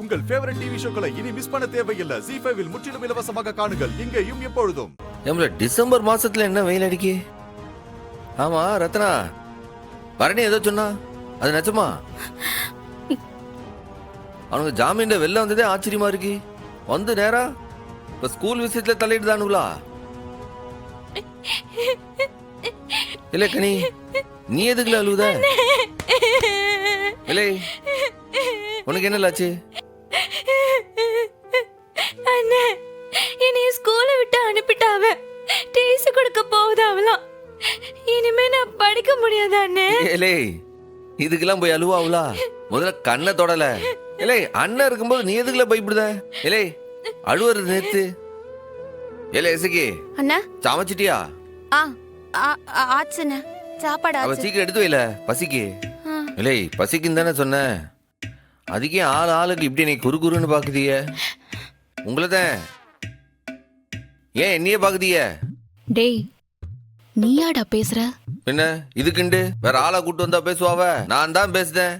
உங்கள் favourite TV ஷோக்களை இனி miss பண்ண தேவையில்லை. ZEE5 இல் முற்றிலும் இலவசமாக காணுங்கள். இங்கேயும் எப்பொழுதும். டிசம்பர் மாசத்துல என்ன வெயில் அடிக்கி? ஆமா ரத்னா, பரணி ஏதோ சொன்னா அது நிஜமா? அவனுக்கு ஜாமீன்ல வெளில வந்ததே ஆச்சரியமா இருக்கு. வந்து நேரா இப்ப ஸ்கூல் விஷயத்துல தள்ளிட்டு தானுங்களா? இல்ல கனி, நீ எதுக்குல அழுவுத? இல்லை, உனக்கு என்ன ஆச்சு? அண்ணே, என்னைய ஸ்கூலை விட்டு அனுப்பிட்டாவ. டீசி கொடுக்க போகுதாவலாம். இனிமே நான் படிக்க முடியாது அண்ணே. இல்லை, இதுக்கெல்லாம் போய் அழுவாவுலா? முதல்ல கண்ணை தொடல. இல்லை, அண்ணன் இருக்கும்போது நீ எதுக்குல பயப்படுத? இல்லை, அழுவுறது நேத்து. இல்லை இசக்கி, அண்ணா சமைச்சிட்டியா? ஆச்சுண்ணே, சாப்பாடு அவ சீக்கிரம் எடுத்து வைல, பசிக்கு. இல்லை, பசிக்குன்னு தானே சொன்ன. அதுக்கே ஆளுக்கு இப்படி நீ குறுன்னு பாக்குதிய? உங்களதான் ஏன் என்னையே பாக்குதிய? டேய், நீயாடா பேசுற? என்ன இதுக்குண்டு வேற ஆளை கூட்டு வந்தா பேசுவாவ? நான் தான் பேசுறேன்.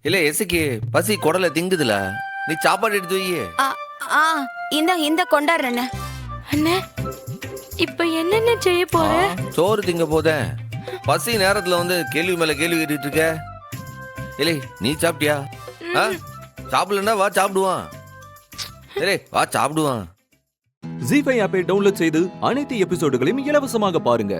இல்ல எசுக்கு பசி குடல திங்குதுல, நீ சாப்பாடு எடுத்து வை. இந்த கொண்டாடுறேண்ணே. அண்ணே, இப்ப என்னென்ன செய்ய போற? சோறு திங்க போதேன். பசி நேரத்துல வந்து கேள்வி மேல கேள்வி கேட்டுட்டு இருக்க. இல்லை, நீ சாப்பிட்டியா? சாப்பிடலன்னா வா சாப்பிடுவான். இல்லை, வா சாப்பிடுவான். ZEE5 ஆப்பை டவுன்லோட் செய்து அனைத்து எபிசோடுகளையும் இலவசமாக பாருங்க.